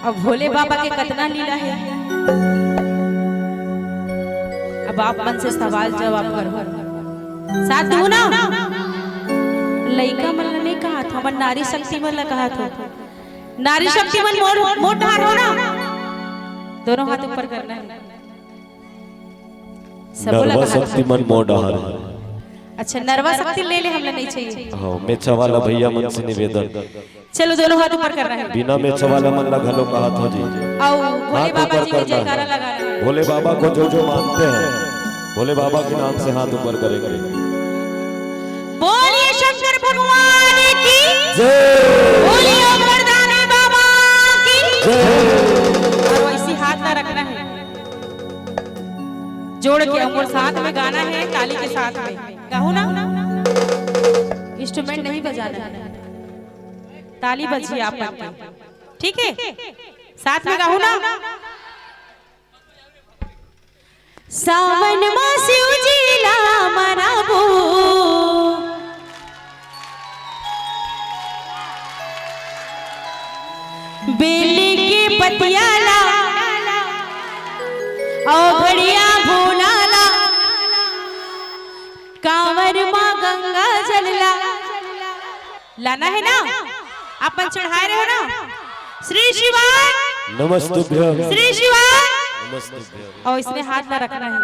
अब भोले बाबा के कितना लीला है। अब आप मन से सवाल जवाब करो। साथ दो ना, लइका मन ने कहा था, मन नारी शक्ति मन कहा था, नारी शक्ति मन मोट हार हो ना, दोनों हाथ ऊपर करना है। नरवा शक्ति मन मोट हार। अच्छा, नरवा शक्ति ले ले, हमने नहीं चाहिए। हाँ, मेचा वाला भैया मन से निवेदन। चलो दोनों हाथ ऊपर करना है। बिना मेचा वाला मन ला घलो कहा था जी। आओ भोले बाबा जी की जयकारा लगाना है। भोले बाबा को जो जो मानते हैं, भोले बाबा के नाम से हाथ ऊपर करेंगे। बोलिए शंकर भगवान की जय, बोलिए वरदानी बाबा की जय। और वैसे हाथ ना रखना है, जोड़ के और साथ में गाना है, ताली के साथ में कहो ना, इंस्ट्रूमेंट नहीं बजाना है, ताली बजिए आप लोग, ठीक है? साथ में गाओ ना। सावन मासी उजिला मनाबो, बेली की पतियाला और घड़िया भूलाला कांवर माँ गंगा जलला लाना है ना अपन चढ़ाए रहे हो ना। श्री शिवाय नमस्तुभ्यं। श्री शिवाय नमस्तुभ्यं। और इसमें हाथ ना रखना है।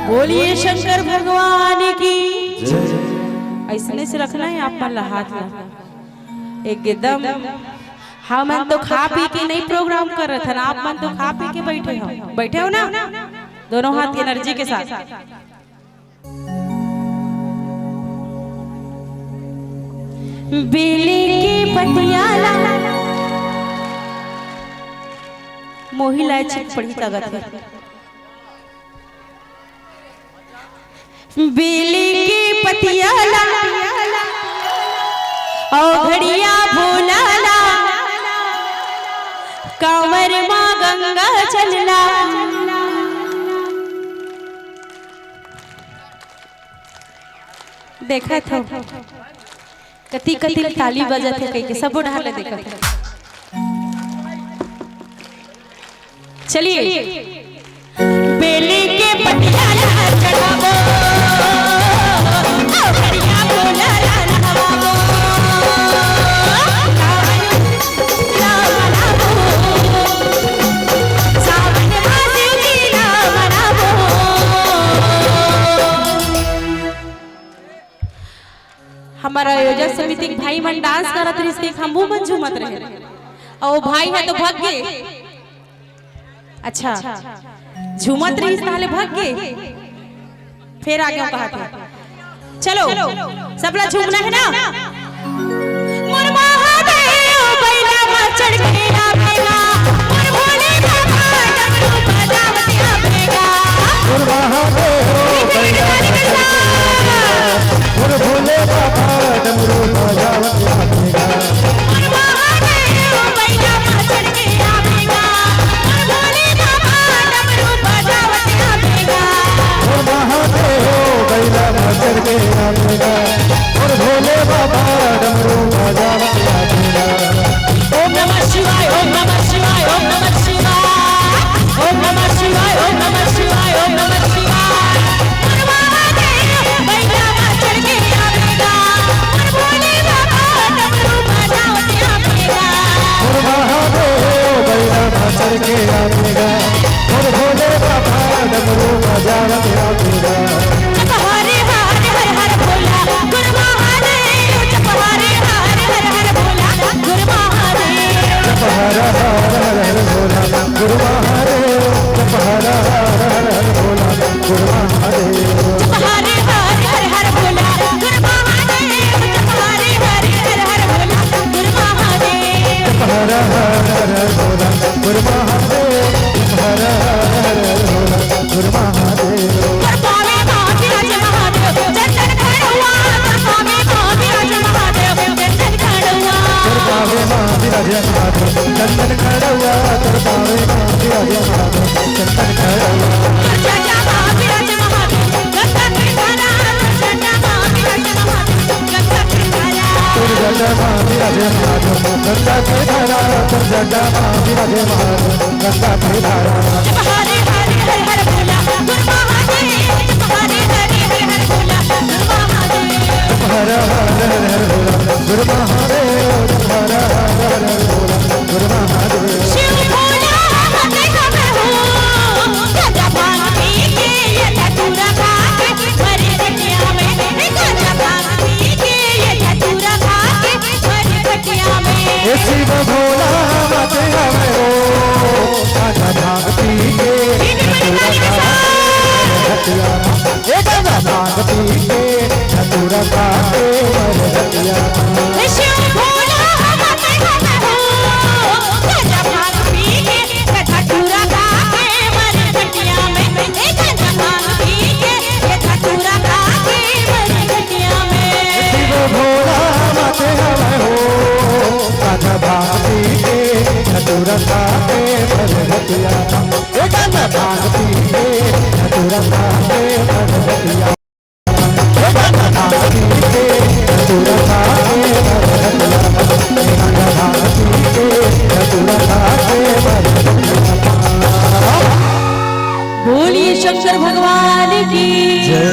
बोलिए शंकर भगवान की। ऐसने से रखना है आप मन हाथ ला एकदम। हम मन तो खा पी के नहीं प्रोग्राम कर रहे थे ना, आप मन तो खा पी के बैठे हो ना, दोनों हाथ एनर्जी के साथ। बेली की पतियाला मोहिला चित पड़ी ताकत है। बेली की पतियाला और घड़िया भोलाला कांवर माँ गंगा चलना। देखा था कति कति ताली बजत है, कहीं के सब उड़ा ले देखा था। चलिए बेली के पतियाला चढ़ावो घड़िया भोलाला नहवावो सावन मासी की ना मनावो। हमारा आयोजक समिति के भाई मन डांस करत रही, इसके खंभू मन झूमत रहे और भाई है तो भाग गए। अच्छा झूमत रही ताले भाग गए, फिर आगे कहा था चलो सबला झूमना है ना। मोर महादेव बैला पर चढ़ के आवेगा, मोर भोले बाबा डमरू बजावत आवेगा। मोर महादेव बैला पर चढ़ के आवेगा, मोर भोले बाबा डमरू बजावत आवेगा। मोर महादेव बैला पर चढ़ के आवेगा, मोर भोले बाबा डमरू बजावत आवेगा। मोर महादेव हार तेरा तेरा जप हरे हर हर हर भोला गुरु महादेव जप हरे हर हर हर भोला गुरु महादेव जप हर हर हर भोला गुरु महादेव जप हर हर हर भोला गुरु महादेव जप हरे हर हर हर भोला गुरु महादेव जप हरे हर हर हर भोला गुरु महादेव जप हर हर हर भोला गुरु महादेव जप हर हर हर भोला गुरु महादेव कर पावे महाराज महादेव चंदन खड़ुआ कर पावे महाराज महादेव चंदन खड़ुआ कर पावे महाराज महादेव चंदन खड़ुआ कर पावे महाराज महादेव चंदन खड़ुआ चंदा महाराज महादेव गंगा की धारा चंदा महाराज महादेव गंगा की धारा तुर जटा महाराज महादेव गंगा की धारा तुर जटा महाराज महादेव गंगा की धारा जप हरे हर हर हर भोला गुरु महादेव जप हरे हर हर हर भोला गुरु महादेव जप हर हर हर भोला गुरु महादेव जप हर हर हर भोला गुरु महादेव शिव भोला देखा मैं हूँ गंगा भांग पी के ये धतूरा खा के मरी खटिया में गंगा भांग पी के ये धतूरा खा के मरी खटिया में हे शिव भोला मत हमें हो गाना भांग पी के धतूरा खा हटिया हे गाना भांग पी के धतूरा खा के मर हटिया शिव भोला देखा मैं हूँ गंगा भांग पी के धतूरा खा के मरी खटिया में गंगा भांग पी के ये धतूरा खा के मरी खटिया में शिव भोला मत हमें हो गाना भांग पी के धतूरा खा के मर हटिया हे गाना भांग पी के धतूरा खा के मर हटिया हे गाना भांग पी के धतूरा खा के मर हटिया हे गाना भांग पी के धतूरा खा के मर हटिया बोलिए शंकर भगवान की जय